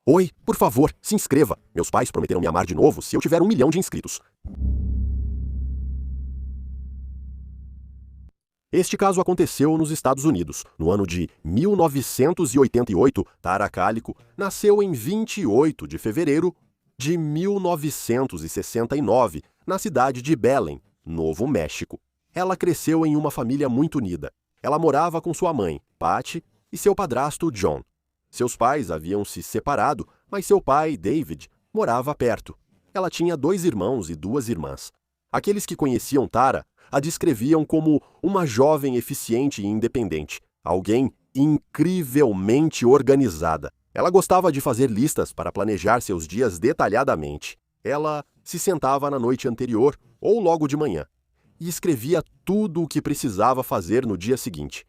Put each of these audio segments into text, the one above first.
Oi, por favor, se inscreva. Meus pais prometeram me amar de novo se eu tiver 1 milhão de inscritos. Este caso aconteceu nos Estados Unidos. No ano de 1988, Tara Calico nasceu em 28 de fevereiro de 1969, na cidade de Belen, Novo México. Ela cresceu em uma família muito unida. Ela morava com sua mãe, Patty, e seu padrasto, John. Seus pais haviam se separado, mas seu pai, David, morava perto. Ela tinha 2 irmãos e 2 irmãs. Aqueles que conheciam Tara a descreviam como uma jovem eficiente e independente, alguém incrivelmente organizada. Ela gostava de fazer listas para planejar seus dias detalhadamente. Ela se sentava na noite anterior ou logo de manhã e escrevia tudo o que precisava fazer no dia seguinte.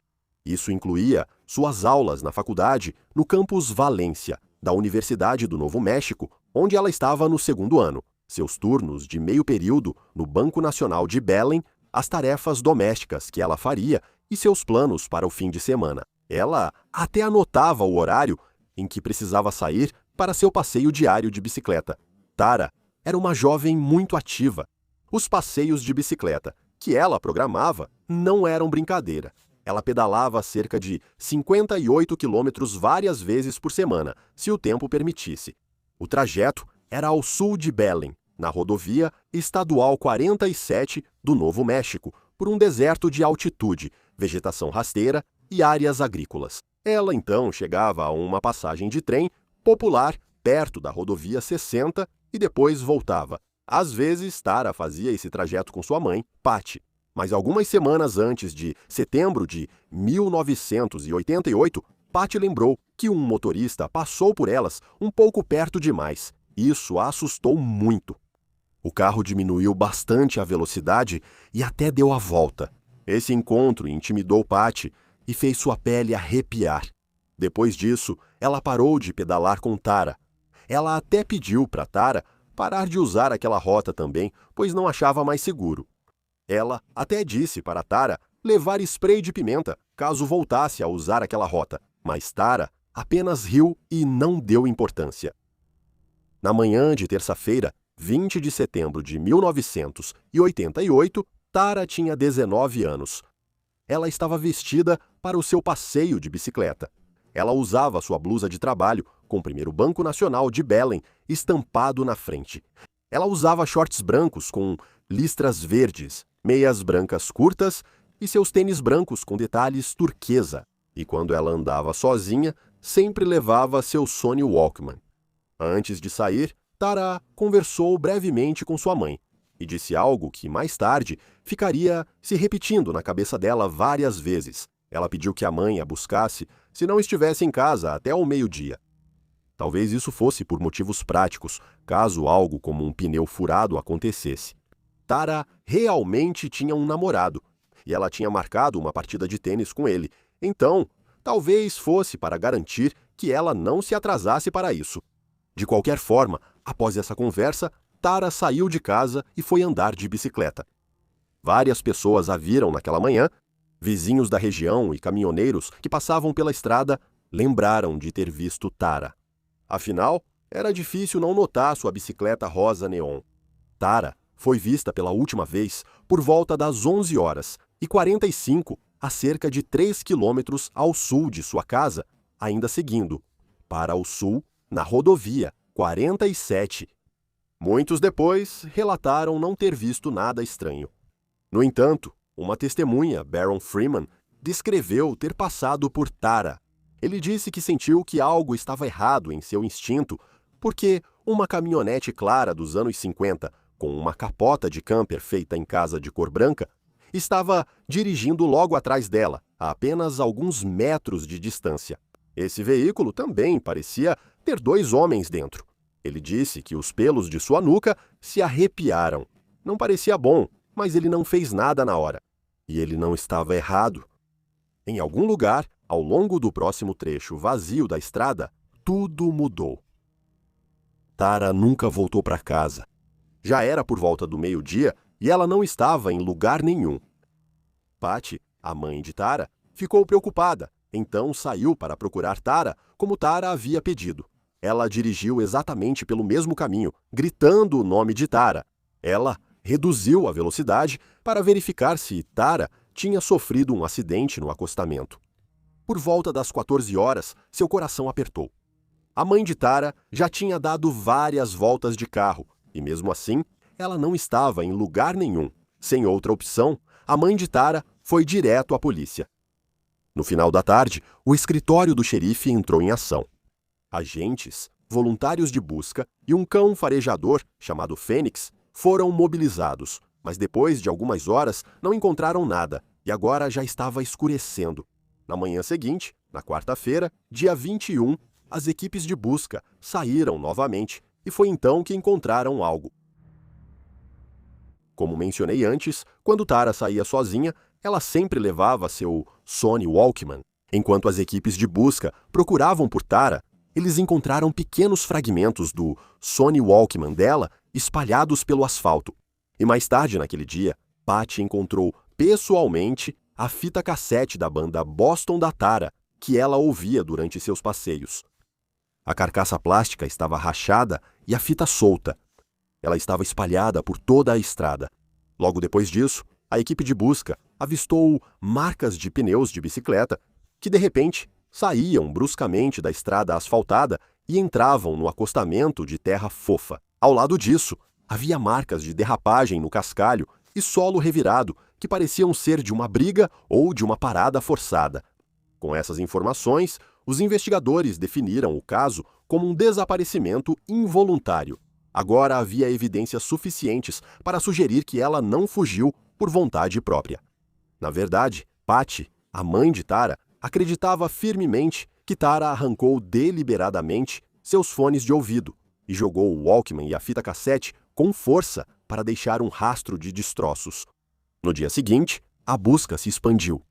Isso incluía suas aulas na faculdade no campus Valência, da Universidade do Novo México, onde ela estava no 2º ano, seus turnos de meio período no Banco Nacional de Belen, as tarefas domésticas que ela faria e seus planos para o fim de semana. Ela até anotava o horário em que precisava sair para seu passeio diário de bicicleta. Tara era uma jovem muito ativa. Os passeios de bicicleta que ela programava não eram brincadeira. Ela pedalava cerca de 58 quilômetros várias vezes por semana, se o tempo permitisse. O trajeto era ao sul de Belen, na rodovia estadual 47 do Novo México, por um deserto de altitude, vegetação rasteira e áreas agrícolas. Ela então chegava a uma passagem de trem popular perto da rodovia 60 e depois voltava. Às vezes, Tara fazia esse trajeto com sua mãe, Patty. Mas algumas semanas antes de setembro de 1988, Patty lembrou que um motorista passou por elas um pouco perto demais. Isso a assustou muito. O carro diminuiu bastante a velocidade e até deu a volta. Esse encontro intimidou Patty e fez sua pele arrepiar. Depois disso, ela parou de pedalar com Tara. Ela até pediu para Tara parar de usar aquela rota também, pois não achava mais seguro. Ela até disse para Tara levar spray de pimenta, caso voltasse a usar aquela rota, mas Tara apenas riu e não deu importância. Na manhã de terça-feira, 20 de setembro de 1988, Tara tinha 19 anos. Ela estava vestida para o seu passeio de bicicleta. Ela usava sua blusa de trabalho, com o primeiro Banco Nacional de Belen estampado na frente. Ela usava shorts brancos com listras verdes, meias brancas curtas e seus tênis brancos com detalhes turquesa. E quando ela andava sozinha, sempre levava seu Sony Walkman. Antes de sair, Tara conversou brevemente com sua mãe e disse algo que, mais tarde, ficaria se repetindo na cabeça dela várias vezes. Ela pediu que a mãe a buscasse se não estivesse em casa até o meio-dia. Talvez isso fosse por motivos práticos, caso algo como um pneu furado acontecesse. Tara realmente tinha um namorado, e ela tinha marcado uma partida de tênis com ele. Então, talvez fosse para garantir que ela não se atrasasse para isso. De qualquer forma, após essa conversa, Tara saiu de casa e foi andar de bicicleta. Várias pessoas a viram naquela manhã. Vizinhos da região e caminhoneiros que passavam pela estrada lembraram de ter visto Tara. Afinal, era difícil não notar sua bicicleta rosa neon. Tara foi vista pela última vez por volta das 11h45, a cerca de 3 quilômetros ao sul de sua casa, ainda seguindo para o sul na rodovia 47. Muitos depois relataram não ter visto nada estranho. No entanto, uma testemunha, Baron Freeman, descreveu ter passado por Tara. Ele disse que sentiu que algo estava errado em seu instinto, porque uma caminhonete clara dos anos 50, com uma capota de camper feita em casa de cor branca, estava dirigindo logo atrás dela, a apenas alguns metros de distância. Esse veículo também parecia ter 2 homens dentro. Ele disse que os pelos de sua nuca se arrepiaram. Não parecia bom, mas ele não fez nada na hora. E ele não estava errado. Em algum lugar, ao longo do próximo trecho vazio da estrada, tudo mudou. Tara nunca voltou para casa. Já era por volta do meio-dia e ela não estava em lugar nenhum. Patty, a mãe de Tara, ficou preocupada, então saiu para procurar Tara, como Tara havia pedido. Ela dirigiu exatamente pelo mesmo caminho, gritando o nome de Tara. Ela reduziu a velocidade para verificar se Tara tinha sofrido um acidente no acostamento. Por volta das 14 horas, seu coração apertou. A mãe de Tara já tinha dado várias voltas de carro, e mesmo assim, ela não estava em lugar nenhum. Sem outra opção, a mãe de Tara foi direto à polícia. No final da tarde, o escritório do xerife entrou em ação. Agentes, voluntários de busca e um cão farejador chamado Fênix foram mobilizados, mas depois de algumas horas não encontraram nada e agora já estava escurecendo. Na manhã seguinte, na quarta-feira, dia 21, as equipes de busca saíram novamente e foi então que encontraram algo. Como mencionei antes, quando Tara saía sozinha, ela sempre levava seu Sony Walkman. Enquanto as equipes de busca procuravam por Tara, eles encontraram pequenos fragmentos do Sony Walkman dela espalhados pelo asfalto. E mais tarde naquele dia, Patty encontrou pessoalmente a fita cassete da banda Boston da Tara, que ela ouvia durante seus passeios. A carcaça plástica estava rachada e a fita solta. Ela estava espalhada por toda a estrada. Logo depois disso, a equipe de busca avistou marcas de pneus de bicicleta que, de repente, saíam bruscamente da estrada asfaltada e entravam no acostamento de terra fofa. Ao lado disso, havia marcas de derrapagem no cascalho e solo revirado que pareciam ser de uma briga ou de uma parada forçada. Com essas informações, os investigadores definiram o caso como um desaparecimento involuntário. Agora havia evidências suficientes para sugerir que ela não fugiu por vontade própria. Na verdade, Patty, a mãe de Tara, acreditava firmemente que Tara arrancou deliberadamente seus fones de ouvido e jogou o Walkman e a fita cassete com força para deixar um rastro de destroços. No dia seguinte, a busca se expandiu.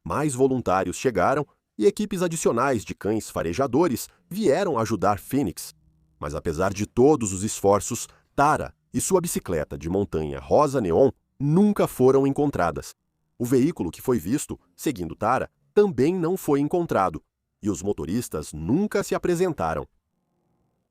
Mais voluntários chegaram e equipes adicionais de cães farejadores vieram ajudar Phoenix. Mas apesar de todos os esforços, Tara e sua bicicleta de montanha rosa neon nunca foram encontradas. O veículo que foi visto, seguindo Tara, também não foi encontrado, e os motoristas nunca se apresentaram.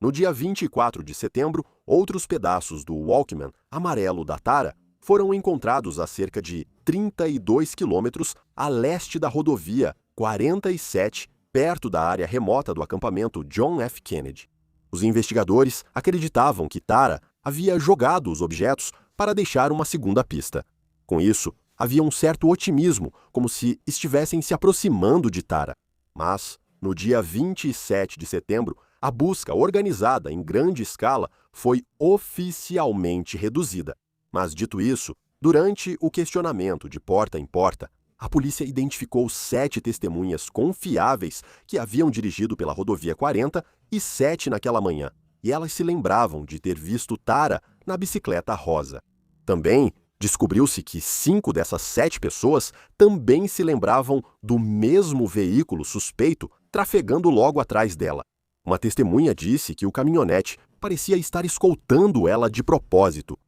No dia 24 de setembro, outros pedaços do Walkman amarelo da Tara foram encontrados a cerca de 32 quilômetros a leste da rodovia 47, perto da área remota do acampamento John F. Kennedy. Os investigadores acreditavam que Tara havia jogado os objetos para deixar uma segunda pista. Com isso, havia um certo otimismo, como se estivessem se aproximando de Tara. Mas, no dia 27 de setembro, a busca organizada em grande escala foi oficialmente reduzida. Mas, dito isso, durante o questionamento de porta em porta, a polícia identificou 7 testemunhas confiáveis que haviam dirigido pela rodovia 40 e 7 naquela manhã, e elas se lembravam de ter visto Tara na bicicleta rosa. Também descobriu-se que 5 dessas 7 pessoas também se lembravam do mesmo veículo suspeito trafegando logo atrás dela. Uma testemunha disse que o caminhonete parecia estar escoltando ela de propósito.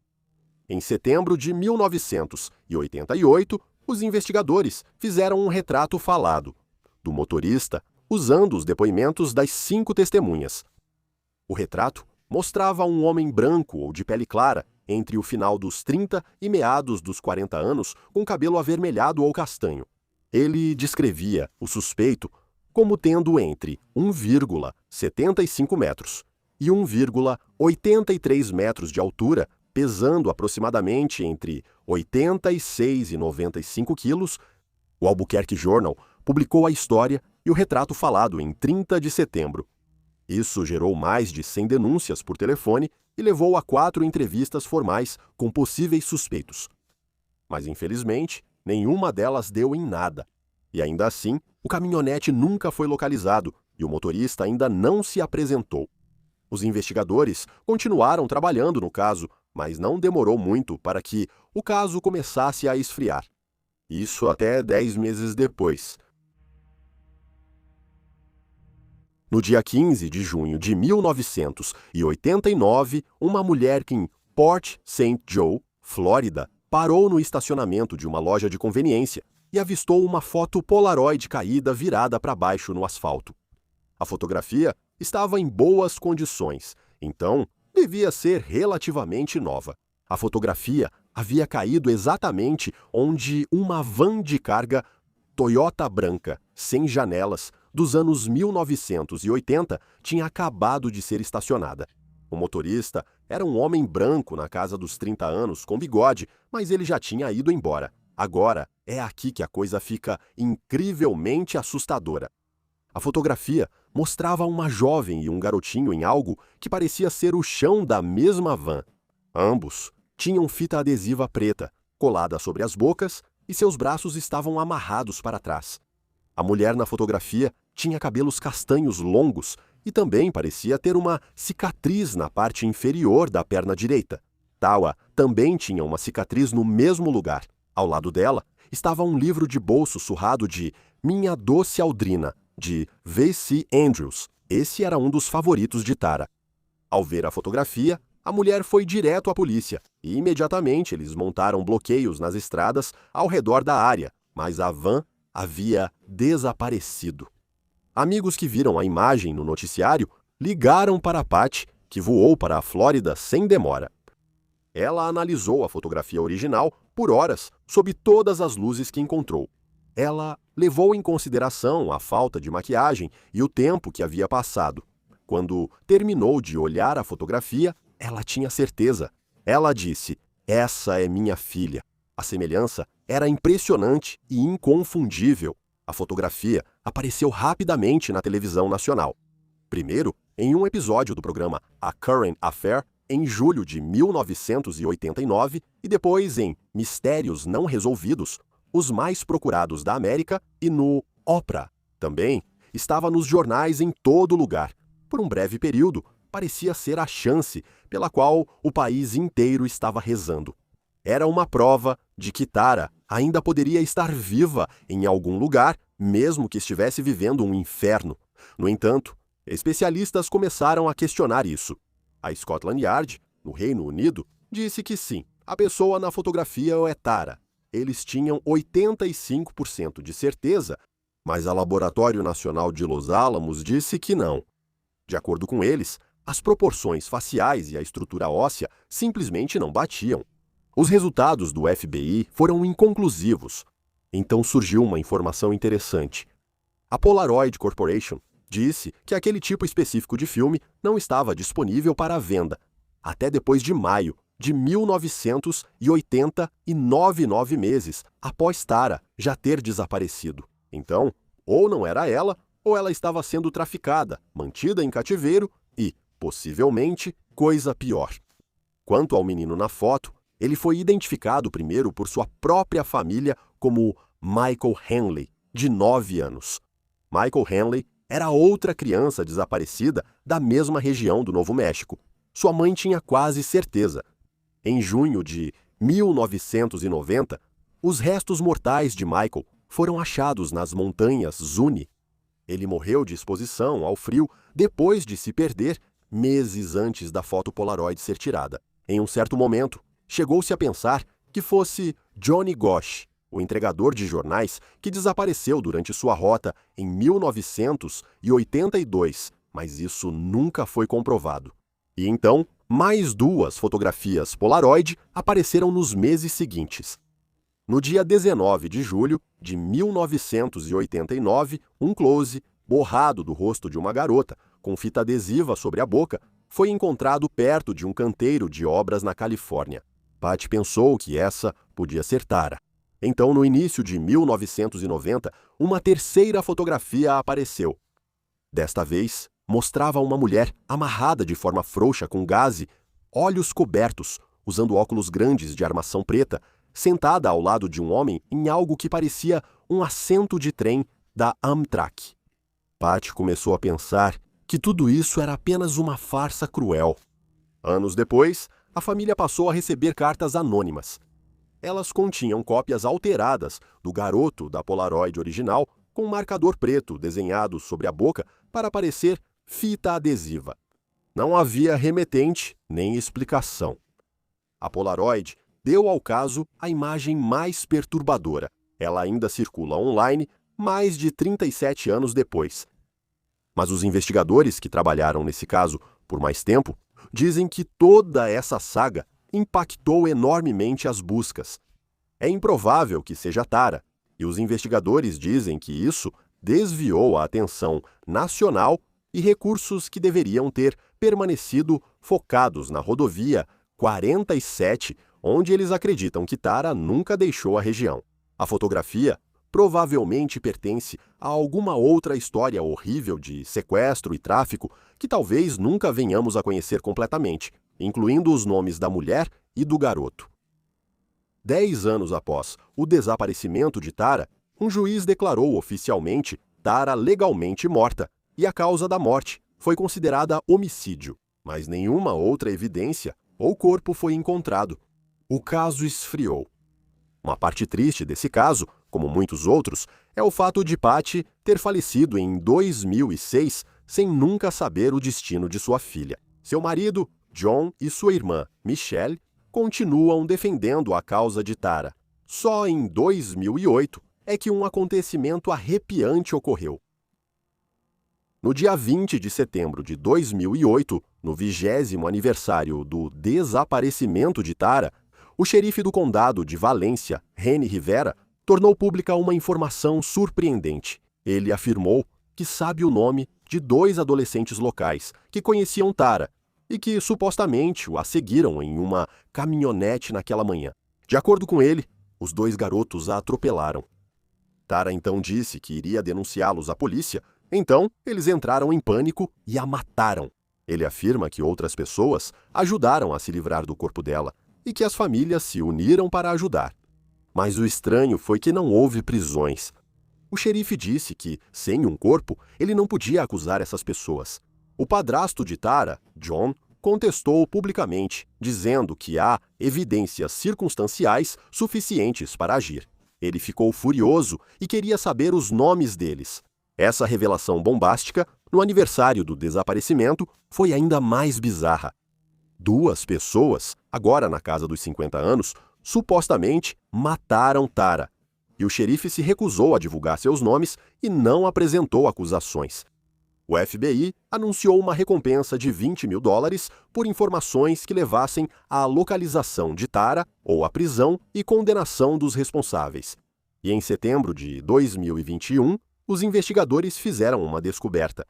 Em setembro de 1988, os investigadores fizeram um retrato falado do motorista usando os depoimentos das 5 testemunhas. O retrato mostrava um homem branco ou de pele clara, entre o final dos 30 e meados dos 40 anos, com cabelo avermelhado ou castanho. Ele descrevia o suspeito como tendo entre 1,75 metros e 1,83 metros de altura, pesando aproximadamente entre 86 e 95 quilos. O Albuquerque Journal publicou a história e o retrato falado em 30 de setembro. Isso gerou mais de 100 denúncias por telefone e levou a 4 entrevistas formais com possíveis suspeitos. Mas, infelizmente, nenhuma delas deu em nada. E ainda assim, o caminhonete nunca foi localizado e o motorista ainda não se apresentou. Os investigadores continuaram trabalhando no caso, mas não demorou muito para que o caso começasse a esfriar. Isso até 10 meses depois. No dia 15 de junho de 1989, uma mulher em Port St. Joe, Flórida, parou no estacionamento de uma loja de conveniência e avistou uma foto Polaroid caída virada para baixo no asfalto. A fotografia estava em boas condições, então devia ser relativamente nova. A fotografia havia caído exatamente onde uma van de carga Toyota branca, sem janelas, dos anos 1980, tinha acabado de ser estacionada. O motorista era um homem branco na casa dos 30 anos, com bigode, mas ele já tinha ido embora. Agora é aqui que a coisa fica incrivelmente assustadora. A fotografia mostrava uma jovem e um garotinho em algo que parecia ser o chão da mesma van. Ambos tinham fita adesiva preta, colada sobre as bocas, e seus braços estavam amarrados para trás. A mulher na fotografia tinha cabelos castanhos longos e também parecia ter uma cicatriz na parte inferior da perna direita. Tawa também tinha uma cicatriz no mesmo lugar. Ao lado dela estava um livro de bolso surrado de Minha Doce Aldrina, de V.C. Andrews. Esse era um dos favoritos de Tara. Ao ver a fotografia, a mulher foi direto à polícia e imediatamente eles montaram bloqueios nas estradas ao redor da área, mas a van havia desaparecido. Amigos que viram a imagem no noticiário ligaram para Patty, que voou para a Flórida sem demora. Ela analisou a fotografia original por horas, sob todas as luzes que encontrou. Ela levou em consideração a falta de maquiagem e o tempo que havia passado. Quando terminou de olhar a fotografia, ela tinha certeza. Ela disse: "Essa é minha filha." A semelhança era impressionante e inconfundível. A fotografia apareceu rapidamente na televisão nacional. Primeiro, em um episódio do programa A Current Affair, em julho de 1989, e depois em Mistérios Não Resolvidos, Os Mais Procurados da América, e no Oprah. Também estava nos jornais em todo lugar. Por um breve período, parecia ser a chance pela qual o país inteiro estava rezando. Era uma prova de que Tara ainda poderia estar viva em algum lugar, mesmo que estivesse vivendo um inferno. No entanto, especialistas começaram a questionar isso. A Scotland Yard, no Reino Unido, disse que sim, a pessoa na fotografia é Tara. Eles tinham 85% de certeza, mas a Laboratório Nacional de Los Alamos disse que não. De acordo com eles, as proporções faciais e a estrutura óssea simplesmente não batiam. Os resultados do FBI foram inconclusivos. Então surgiu uma informação interessante. A Polaroid Corporation disse que aquele tipo específico de filme não estava disponível para venda até depois de maio de 1989, 9 meses após Tara já ter desaparecido. Então, ou não era ela, ou ela estava sendo traficada, mantida em cativeiro e, possivelmente, coisa pior. Quanto ao menino na foto, ele foi identificado primeiro por sua própria família como Michael Henley, de 9 anos. Michael Henley era outra criança desaparecida da mesma região do Novo México. Sua mãe tinha quase certeza. Em junho de 1990, os restos mortais de Michael foram achados nas montanhas Zuni. Ele morreu de exposição ao frio depois de se perder meses antes da foto Polaroid ser tirada. Em um certo momento, chegou-se a pensar que fosse Johnny Gosch, o entregador de jornais que desapareceu durante sua rota em 1982, mas isso nunca foi comprovado. E então, mais 2 fotografias Polaroid apareceram nos meses seguintes. No dia 19 de julho de 1989, um close, borrado do rosto de uma garota, com fita adesiva sobre a boca, foi encontrado perto de um canteiro de obras na Califórnia. Patty pensou que essa podia ser Tara. Então, no início de 1990, uma terceira fotografia apareceu. Desta vez, mostrava uma mulher amarrada de forma frouxa com gaze, olhos cobertos, usando óculos grandes de armação preta, sentada ao lado de um homem em algo que parecia um assento de trem da Amtrak. Patty começou a pensar que tudo isso era apenas uma farsa cruel. Anos depois, a família passou a receber cartas anônimas. Elas continham cópias alteradas do garoto da Polaroid original com um marcador preto desenhado sobre a boca para parecer fita adesiva. Não havia remetente nem explicação. A Polaroid deu ao caso a imagem mais perturbadora. Ela ainda circula online mais de 37 anos depois. Mas os investigadores que trabalharam nesse caso por mais tempo dizem que toda essa saga impactou enormemente as buscas. É improvável que seja Tara, e os investigadores dizem que isso desviou a atenção nacional e recursos que deveriam ter permanecido focados na rodovia 47, onde eles acreditam que Tara nunca deixou a região. A fotografia provavelmente pertence a alguma outra história horrível de sequestro e tráfico que talvez nunca venhamos a conhecer completamente, incluindo os nomes da mulher e do garoto. 10 anos após o desaparecimento de Tara, um juiz declarou oficialmente Tara legalmente morta, e a causa da morte foi considerada homicídio, mas nenhuma outra evidência ou corpo foi encontrado. O caso esfriou. Uma parte triste desse caso, como muitos outros, é o fato de Patty ter falecido em 2006 sem nunca saber o destino de sua filha. Seu marido, John, e sua irmã, Michelle, continuam defendendo a causa de Tara. Só em 2008 é que um acontecimento arrepiante ocorreu. No dia 20 de setembro de 2008, no 20º aniversário do desaparecimento de Tara, o xerife do condado de Valência, Reni Rivera, tornou pública uma informação surpreendente. Ele afirmou que sabe o nome de 2 adolescentes locais que conheciam Tara e que supostamente a seguiram em uma caminhonete naquela manhã. De acordo com ele, os 2 garotos a atropelaram. Tara então disse que iria denunciá-los à polícia, então eles entraram em pânico e a mataram. Ele afirma que outras pessoas ajudaram a se livrar do corpo dela e que as famílias se uniram para ajudar. Mas o estranho foi que não houve prisões. O xerife disse que, sem um corpo, ele não podia acusar essas pessoas. O padrasto de Tara, John, contestou publicamente, dizendo que há evidências circunstanciais suficientes para agir. Ele ficou furioso e queria saber os nomes deles. Essa revelação bombástica, no aniversário do desaparecimento, foi ainda mais bizarra. 2 pessoas, agora na casa dos 50 anos, supostamente mataram Tara, e o xerife se recusou a divulgar seus nomes e não apresentou acusações. O FBI anunciou uma recompensa de $20 mil por informações que levassem à localização de Tara ou à prisão e condenação dos responsáveis. E em setembro de 2021, os investigadores fizeram uma descoberta.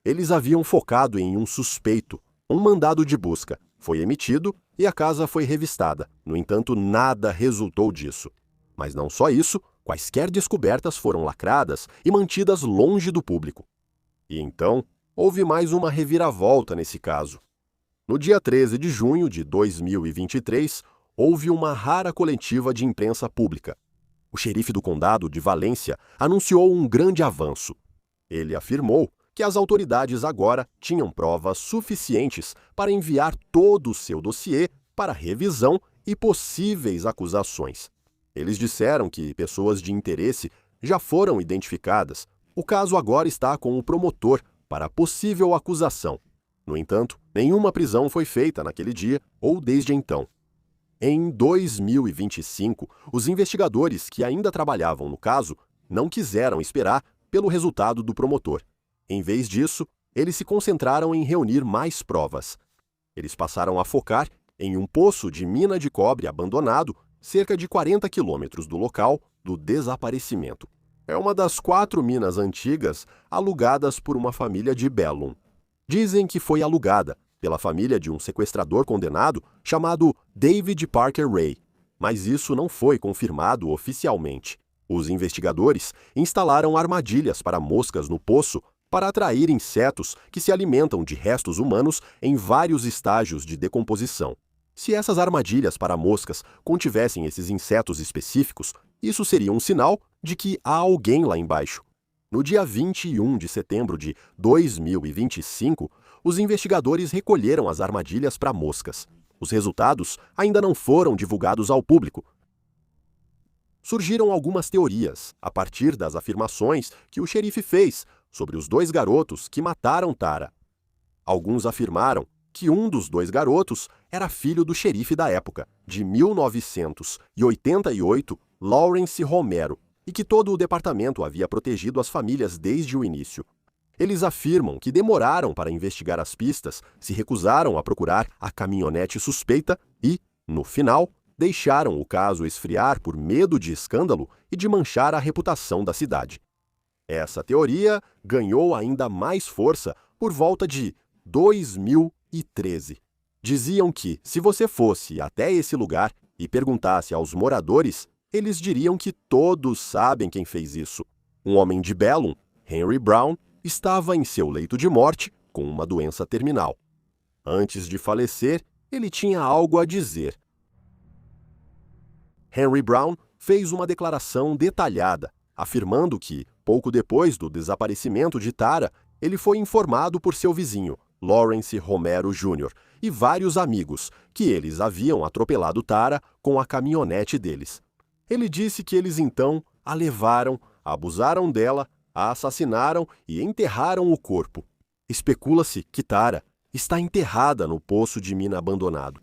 Eles haviam focado em um suspeito. Um mandado de busca foi emitido e a casa foi revistada. No entanto, nada resultou disso. Mas não só isso, quaisquer descobertas foram lacradas e mantidas longe do público. E então, houve mais uma reviravolta nesse caso. No dia 13 de junho de 2023, houve uma rara coletiva de imprensa pública. O xerife do condado de Valência anunciou um grande avanço. Ele afirmou que as autoridades agora tinham provas suficientes para enviar todo o seu dossiê para revisão e possíveis acusações. Eles disseram que pessoas de interesse já foram identificadas. O caso agora está com o promotor para possível acusação. No entanto, nenhuma prisão foi feita naquele dia ou desde então. Em 2025, os investigadores que ainda trabalhavam no caso não quiseram esperar pelo resultado do promotor. Em vez disso, eles se concentraram em reunir mais provas. Eles passaram a focar em um poço de mina de cobre abandonado, cerca de 40 quilômetros do local do desaparecimento. É uma das 4 minas antigas alugadas por uma família de Bellum. Dizem que foi alugada pela família de um sequestrador condenado chamado David Parker Ray, mas isso não foi confirmado oficialmente. Os investigadores instalaram armadilhas para moscas no poço para atrair insetos que se alimentam de restos humanos em vários estágios de decomposição. Se essas armadilhas para moscas contivessem esses insetos específicos, isso seria um sinal de que há alguém lá embaixo. No dia 21 de setembro de 2025, os investigadores recolheram as armadilhas para moscas. Os resultados ainda não foram divulgados ao público. Surgiram algumas teorias, a partir das afirmações que o xerife fez sobre os 2 garotos que mataram Tara. Alguns afirmaram que um dos 2 garotos era filho do xerife da época, de 1988, Lawrence Romero, e que todo o departamento havia protegido as famílias desde o início. Eles afirmam que demoraram para investigar as pistas, se recusaram a procurar a caminhonete suspeita e, no final, deixaram o caso esfriar por medo de escândalo e de manchar a reputação da cidade. Essa teoria ganhou ainda mais força por volta de 2013. Diziam que, se você fosse até esse lugar e perguntasse aos moradores, eles diriam que todos sabem quem fez isso. Um homem de Bellum, Henry Brown, estava em seu leito de morte com uma doença terminal. Antes de falecer, ele tinha algo a dizer. Henry Brown fez uma declaração detalhada, afirmando que, pouco depois do desaparecimento de Tara, ele foi informado por seu vizinho, Lawrence Romero Jr., e vários amigos, que eles haviam atropelado Tara com a caminhonete deles. Ele disse que eles então a levaram, abusaram dela, a assassinaram e enterraram o corpo. Especula-se que Tara está enterrada no poço de mina abandonado.